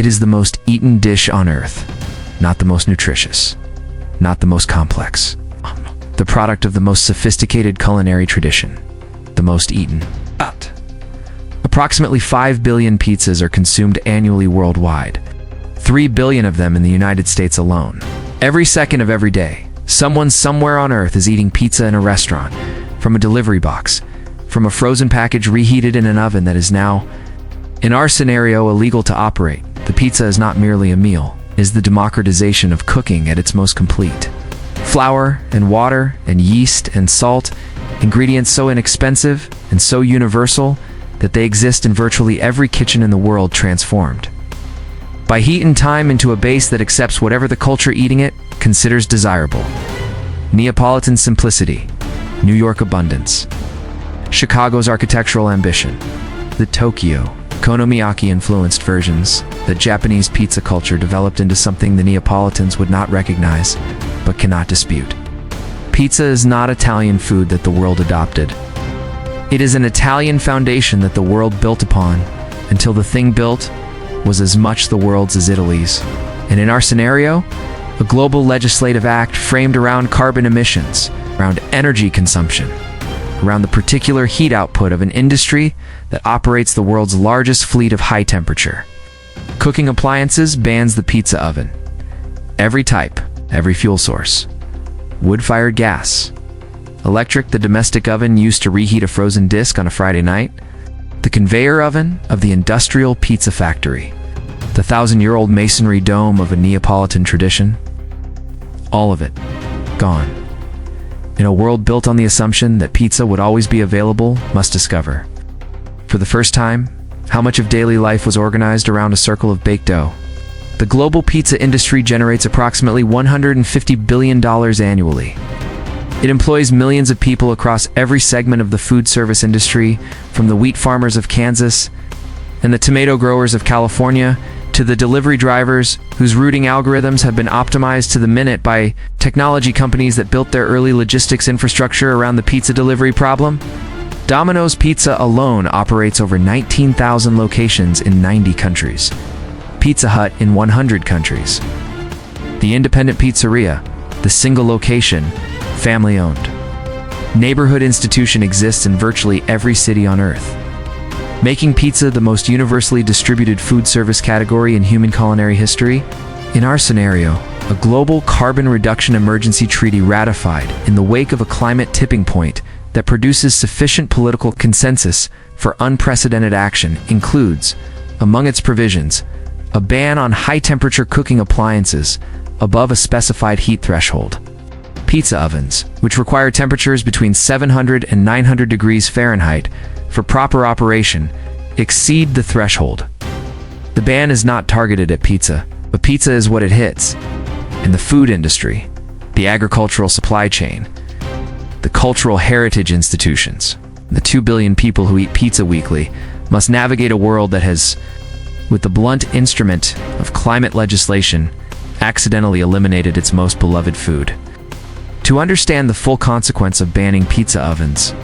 It is the most eaten dish on earth, not the most nutritious, not the most complex. The product of the most sophisticated culinary tradition, the most eaten. Approximately 5 billion pizzas are consumed annually worldwide, 3 billion of them in the United States alone. Every second of every day, someone somewhere on earth is eating pizza in a restaurant, from a delivery box, from a frozen package reheated in an oven that is now, in our scenario, illegal to operate. The pizza is not merely a meal, it is the democratization of cooking at its most complete. Flour and water and yeast and salt, ingredients so inexpensive and so universal that they exist in virtually every kitchen in the world, transformed by heat and time into a base that accepts whatever the culture eating it considers desirable. Neapolitan simplicity, New York abundance, Chicago's architectural ambition, the Tokyo Konomiyaki-influenced versions that Japanese pizza culture developed into something the Neapolitans would not recognize, but cannot dispute. Pizza is not Italian food that the world adopted. It is an Italian foundation that the world built upon, until the thing built was as much the world's as Italy's. And in our scenario, a global legislative act framed around carbon emissions, around energy consumption, around the particular heat output of an industry that operates the world's largest fleet of high-temperature cooking appliances, bans the pizza oven. Every type, every fuel source. Wood-fired gas. Electric, the domestic oven used to reheat a frozen disc on a Friday night. The conveyor oven of the industrial pizza factory. The 1,000-year-old masonry dome of a Neapolitan tradition. All of it, gone. In a world built on the assumption that pizza would always be available, must discover, for the first time, how much of daily life was organized around a circle of baked dough. The global pizza industry generates approximately $150 billion annually. It employs millions of people across every segment of the food service industry, from the wheat farmers of Kansas and the tomato growers of California to the delivery drivers whose routing algorithms have been optimized to the minute by technology companies that built their early logistics infrastructure around the pizza delivery problem. Domino's Pizza alone operates over 19,000 locations in 90 countries. Pizza Hut in 100 countries. The independent pizzeria, the single location, family-owned neighborhood institution exists in virtually every city on Earth, making pizza the most universally distributed food service category in human culinary history. In our scenario, a global carbon reduction emergency treaty ratified in the wake of a climate tipping point that produces sufficient political consensus for unprecedented action includes, among its provisions, a ban on high-temperature cooking appliances above a specified heat threshold. Pizza ovens, which require temperatures between 700 and 900 degrees Fahrenheit for proper operation, exceed the threshold. The ban is not targeted at pizza, but pizza is what it hits. In the food industry, the agricultural supply chain, the cultural heritage institutions, the 2 billion people who eat pizza weekly must navigate a world that has, with the blunt instrument of climate legislation, accidentally eliminated its most beloved food. To understand the full consequence of banning pizza ovens,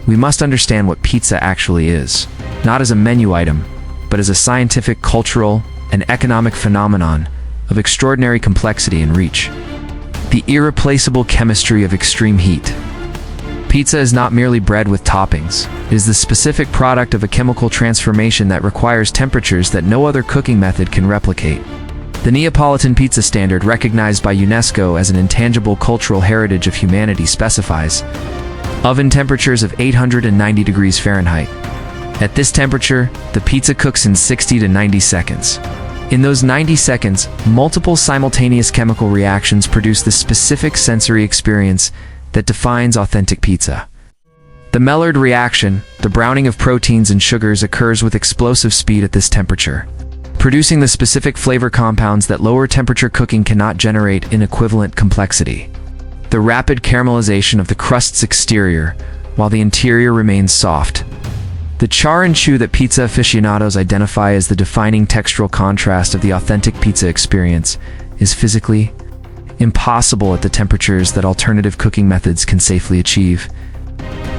we must understand what pizza actually is, not as a menu item, but as a scientific, cultural, and economic phenomenon of extraordinary complexity and reach. The irreplaceable chemistry of extreme heat. Pizza is not merely bread with toppings. It is the specific product of a chemical transformation that requires temperatures that no other cooking method can replicate. The Neapolitan pizza standard, recognized by UNESCO as an intangible cultural heritage of humanity, specifies oven temperatures of 890 degrees Fahrenheit. At this temperature, the pizza cooks in 60 to 90 seconds. In those 90 seconds, multiple simultaneous chemical reactions produce the specific sensory experience that defines authentic pizza. The Maillard reaction, the browning of proteins and sugars, occurs with explosive speed at this temperature, producing the specific flavor compounds that lower temperature cooking cannot generate in equivalent complexity. The rapid caramelization of the crust's exterior, while the interior remains soft. The char and chew that pizza aficionados identify as the defining textural contrast of the authentic pizza experience is physically impossible at the temperatures that alternative cooking methods can safely achieve.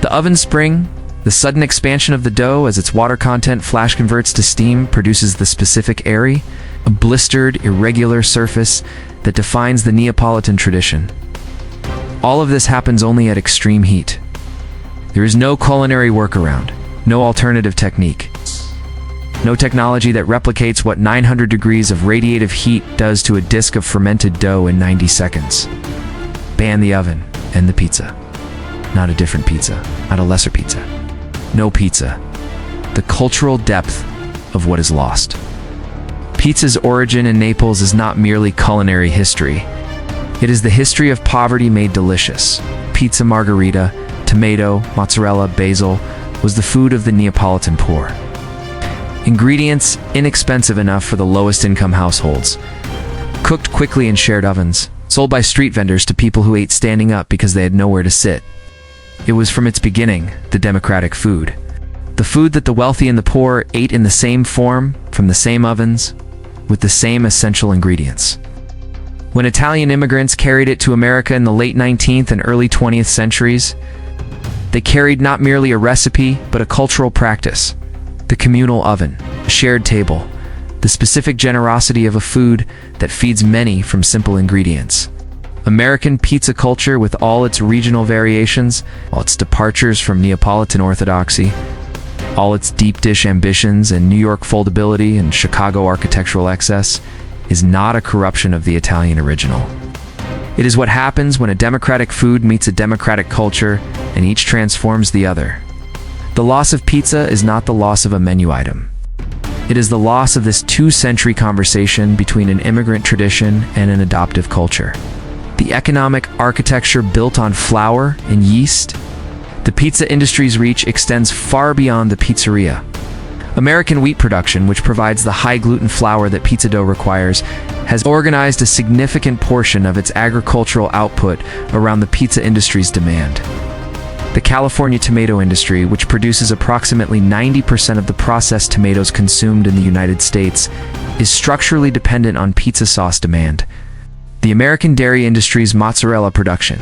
The oven spring, the sudden expansion of the dough as its water content flash converts to steam, produces the specific airy, a blistered, irregular surface that defines the Neapolitan tradition. All of this happens only at extreme heat. There is no culinary workaround, no alternative technique, no technology that replicates what 900 degrees of radiative heat does to a disc of fermented dough in 90 seconds. Ban the oven and the pizza. Not a different pizza, not a lesser pizza. No pizza. The cultural depth of what is lost. Pizza's origin in Naples is not merely culinary history. It is the history of poverty made delicious. Pizza margherita, tomato, mozzarella, basil was the food of the Neapolitan poor. Ingredients inexpensive enough for the lowest income households. Cooked quickly in shared ovens, sold by street vendors to people who ate standing up because they had nowhere to sit. It was from its beginning the democratic food. The food that the wealthy and the poor ate in the same form, from the same ovens, with the same essential ingredients. When Italian immigrants carried it to America in the late 19th and early 20th centuries, they carried not merely a recipe, but a cultural practice. The communal oven, a shared table, the specific generosity of a food that feeds many from simple ingredients. American pizza culture, with all its regional variations, all its departures from Neapolitan orthodoxy, all its deep dish ambitions and New York foldability and Chicago architectural excess, is not a corruption of the Italian original. It is what happens when a democratic food meets a democratic culture and each transforms the other. The loss of pizza is not the loss of a menu item. It is the loss of this two-century conversation between an immigrant tradition and an adoptive culture. The economic architecture built on flour and yeast. The pizza industry's reach extends far beyond the pizzeria. American wheat production, which provides the high-gluten flour that pizza dough requires, has organized a significant portion of its agricultural output around the pizza industry's demand. The California tomato industry, which produces approximately 90% of the processed tomatoes consumed in the United States, is structurally dependent on pizza sauce demand. The American dairy industry's mozzarella production,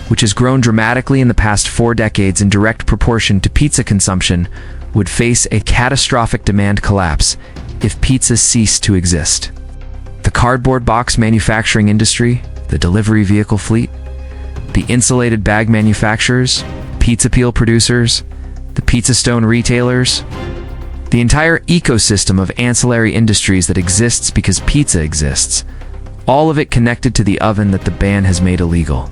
which has grown dramatically in the past 4 decades in direct proportion to pizza consumption, would face a catastrophic demand collapse if pizza ceased to exist. The cardboard box manufacturing industry, the delivery vehicle fleet, the insulated bag manufacturers, pizza peel producers, the pizza stone retailers, the entire ecosystem of ancillary industries that exists because pizza exists, all of it connected to the oven that the ban has made illegal.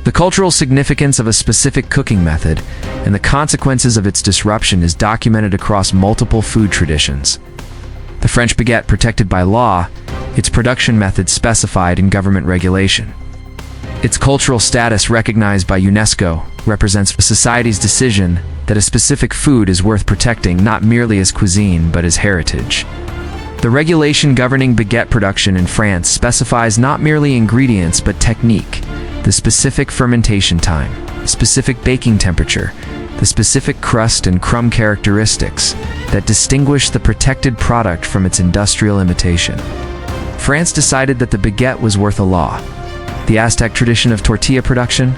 The cultural significance of a specific cooking method and the consequences of its disruption is documented across multiple food traditions. The French baguette protected by law, its production method specified in government regulation. Its cultural status recognized by UNESCO represents a society's decision that a specific food is worth protecting not merely as cuisine but as heritage. The regulation governing baguette production in France specifies not merely ingredients but technique, the specific fermentation time, the specific baking temperature, the specific crust and crumb characteristics that distinguish the protected product from its industrial imitation. France decided that the baguette was worth a law. The Aztec tradition of tortilla production,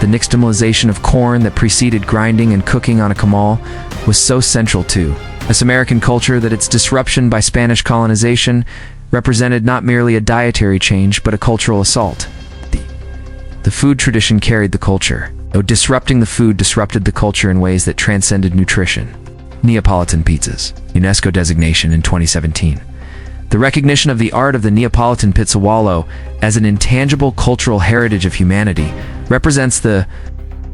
the nixtamalization of corn that preceded grinding and cooking on a comal, was so central to this American culture that its disruption by Spanish colonization represented not merely a dietary change but a cultural assault. The food tradition carried the culture, though disrupting the food disrupted the culture in ways that transcended nutrition. Neapolitan pizzas, UNESCO designation in 2017. The recognition of the art of the Neapolitan pizzuolo as an intangible cultural heritage of humanity represents the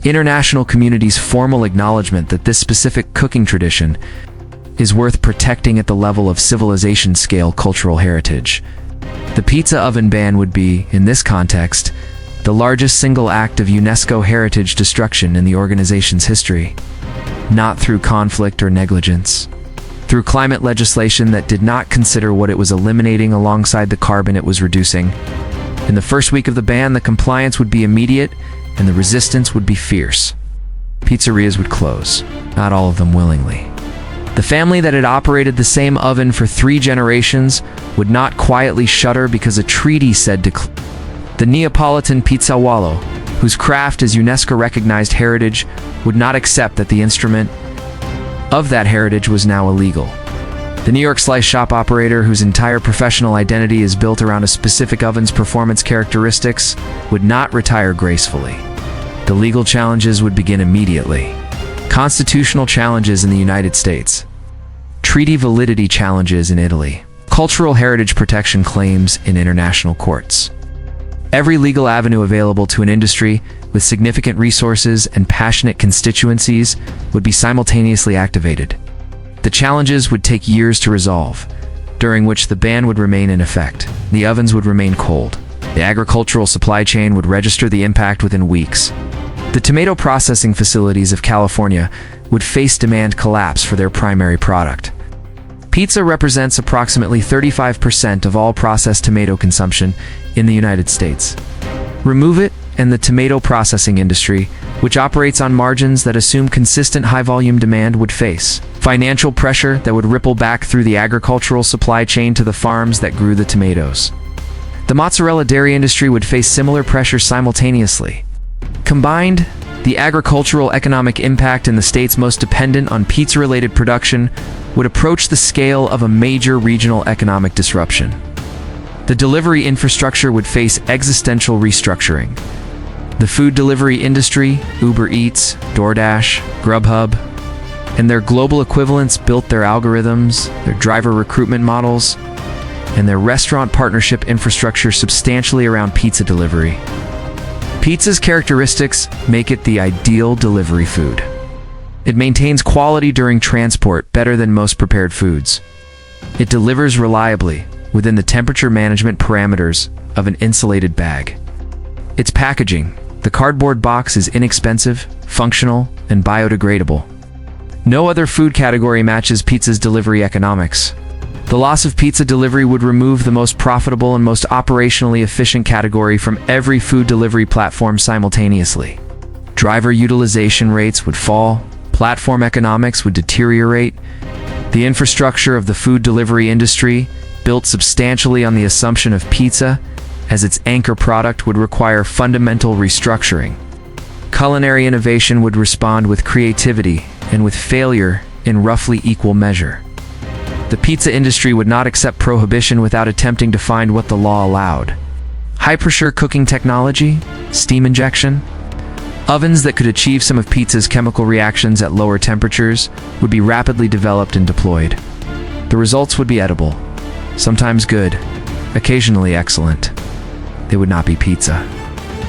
international community's formal acknowledgement that this specific cooking tradition is worth protecting at the level of civilization-scale cultural heritage. The pizza oven ban would be, in this context, the largest single act of UNESCO heritage destruction in the organization's history, not through conflict or negligence. Through climate legislation that did not consider what it was eliminating alongside the carbon it was reducing. In the first week of the ban, the compliance would be immediate and the resistance would be fierce. Pizzerias would close, not all of them willingly. The family that had operated the same oven for 3 generations would not quietly shudder because a treaty said to the Neapolitan pizzuolo, whose craft is UNESCO-recognized heritage, would not accept that the instrument of that heritage was now illegal. The New York slice shop operator, whose entire professional identity is built around a specific oven's performance characteristics, would not retire gracefully. The legal challenges would begin immediately. Constitutional challenges in the United States. Treaty validity challenges in Italy. Cultural heritage protection claims in international courts. Every legal avenue available to an industry with significant resources and passionate constituencies would be simultaneously activated. The challenges would take years to resolve, during which the ban would remain in effect. The ovens would remain cold. The agricultural supply chain would register the impact within weeks. The tomato processing facilities of California would face demand collapse for their primary product. Pizza represents approximately 35% of all processed tomato consumption in the United States. Remove it, and the tomato processing industry, which operates on margins that assume consistent high-volume demand, would face financial pressure that would ripple back through the agricultural supply chain to the farms that grew the tomatoes. The mozzarella dairy industry would face similar pressure simultaneously. Combined, the agricultural economic impact in the states most dependent on pizza-related production would approach the scale of a major regional economic disruption. The delivery infrastructure would face existential restructuring. The food delivery industry, Uber Eats, DoorDash, Grubhub, and their global equivalents built their algorithms, their driver recruitment models, and their restaurant partnership infrastructure substantially around pizza delivery. Pizza's characteristics make it the ideal delivery food. It maintains quality during transport better than most prepared foods. It delivers reliably within the temperature management parameters of an insulated bag. Its packaging, the cardboard box, is inexpensive, functional, and biodegradable. No other food category matches pizza's delivery economics. The loss of pizza delivery would remove the most profitable and most operationally efficient category from every food delivery platform simultaneously. Driver utilization rates would fall, platform economics would deteriorate. The infrastructure of the food delivery industry, built substantially on the assumption of pizza as its anchor product, would require fundamental restructuring. Culinary innovation would respond with creativity and with failure in roughly equal measure. The pizza industry would not accept prohibition without attempting to find what the law allowed. High-pressure cooking technology, steam injection, ovens that could achieve some of pizza's chemical reactions at lower temperatures would be rapidly developed and deployed. The results would be edible, sometimes good, occasionally excellent. They would not be pizza.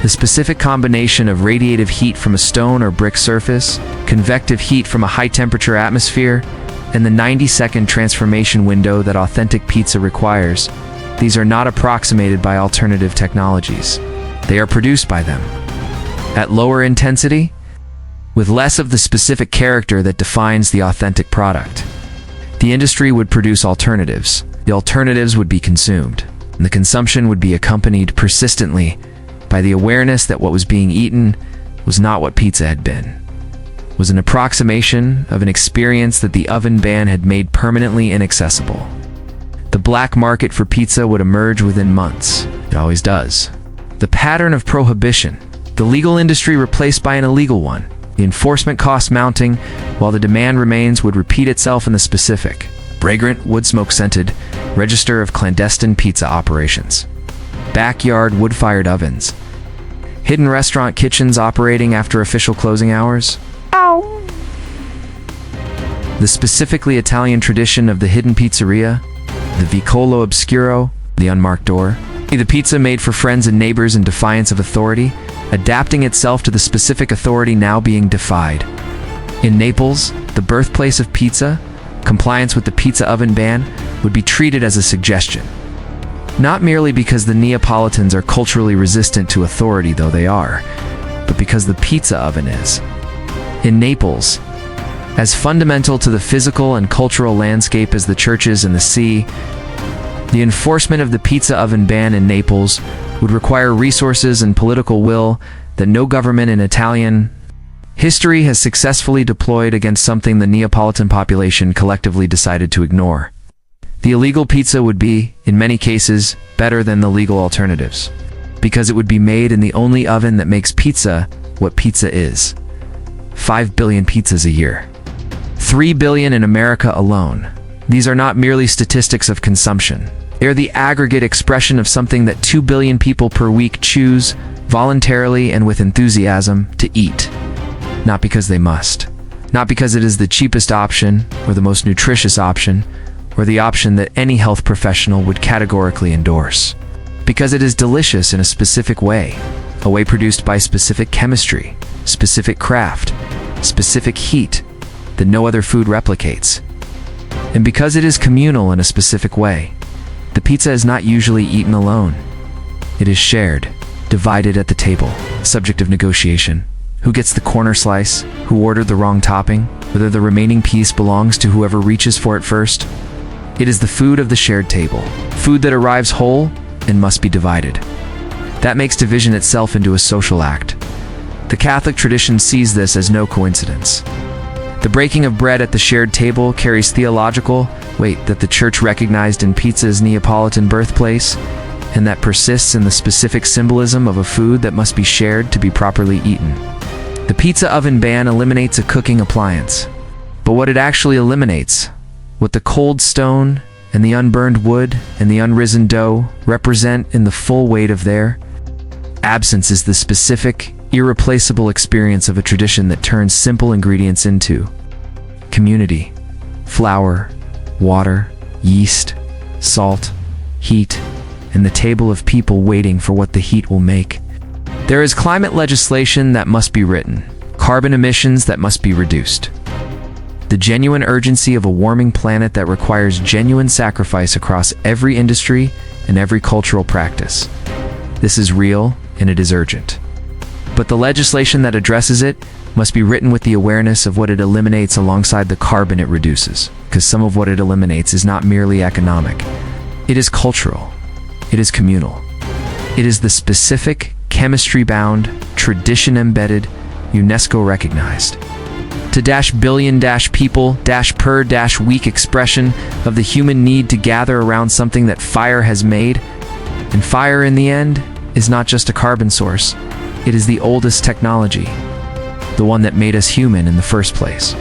The specific combination of radiative heat from a stone or brick surface, convective heat from a high-temperature atmosphere, and the 90-second transformation window that authentic pizza requires, these are not approximated by alternative technologies. They are produced by them. At lower intensity, with less of the specific character that defines the authentic product. The industry would produce alternatives. The alternatives would be consumed, and the consumption would be accompanied persistently by the awareness that what was being eaten was not what pizza had been. Was an approximation of an experience that the oven ban had made permanently inaccessible. The black market for pizza would emerge within months. It always does. The pattern of prohibition, the legal industry replaced by an illegal one, the enforcement costs mounting while the demand remains, would repeat itself in the specific, fragrant, wood smoke-scented register of clandestine pizza operations. Backyard wood-fired ovens. Hidden restaurant kitchens operating after official closing hours. The specifically Italian tradition of the hidden pizzeria, the vicolo obscuro, the unmarked door. The pizza made for friends and neighbors in defiance of authority, adapting itself to the specific authority now being defied. In Naples, the birthplace of pizza, compliance with the pizza oven ban would be treated as a suggestion. Not merely because the Neapolitans are culturally resistant to authority, though they are, but because the pizza oven is. In Naples, as fundamental to the physical and cultural landscape as the churches and the sea, the enforcement of the pizza oven ban in Naples would require resources and political will that no government in Italian history has successfully deployed against something the Neapolitan population collectively decided to ignore. The illegal pizza would be, in many cases, better than the legal alternatives, because it would be made in the only oven that makes pizza what pizza is. 5 billion pizzas a year. 3 billion in America alone. These are not merely statistics of consumption. They are the aggregate expression of something that 2 billion people per week choose, voluntarily and with enthusiasm, to eat. Not because they must. Not because it is the cheapest option, or the most nutritious option, or the option that any health professional would categorically endorse. Because it is delicious in a specific way, a way produced by specific chemistry, specific craft, specific heat that no other food replicates. And because it is communal in a specific way, the pizza is not usually eaten alone. It is shared, divided at the table, subject of negotiation. Who gets the corner slice? Who ordered the wrong topping? Whether the remaining piece belongs to whoever reaches for it first? It is the food of the shared table, food that arrives whole and must be divided. That makes division itself into a social act. The Catholic tradition sees this as no coincidence. The breaking of bread at the shared table carries theological weight that the Church recognized in pizza's Neapolitan birthplace, and that persists in the specific symbolism of a food that must be shared to be properly eaten. The pizza oven ban eliminates a cooking appliance, but what it actually eliminates, what the cold stone and the unburned wood and the unrisen dough represent in the full weight of their absence, is the specific, irreplaceable experience of a tradition that turns simple ingredients into community, flour, water, yeast, salt, heat, and the table of people waiting for what the heat will make. There is climate legislation that must be written, carbon emissions that must be reduced. The genuine urgency of a warming planet that requires genuine sacrifice across every industry and every cultural practice. This is real and it is urgent. But the legislation that addresses it must be written with the awareness of what it eliminates alongside the carbon it reduces, because some of what it eliminates is not merely economic. It is cultural. It is communal. It is the specific, chemistry-bound, tradition-embedded, UNESCO-recognized. To -billion-people -per-week expression of the human need to gather around something that fire has made. And fire, in the end, is not just a carbon source. It is the oldest technology, the one that made us human in the first place.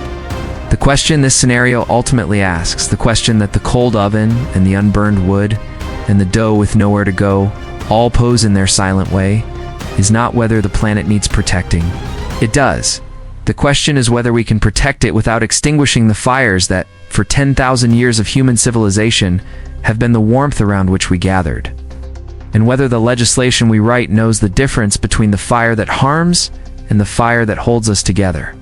The question this scenario ultimately asks, the question that the cold oven and the unburned wood and the dough with nowhere to go all pose in their silent way, is not whether the planet needs protecting. It does. The question is whether we can protect it without extinguishing the fires that, for 10,000 years of human civilization, have been the warmth around which we gathered. And whether the legislation we write knows the difference between the fire that harms and the fire that holds us together.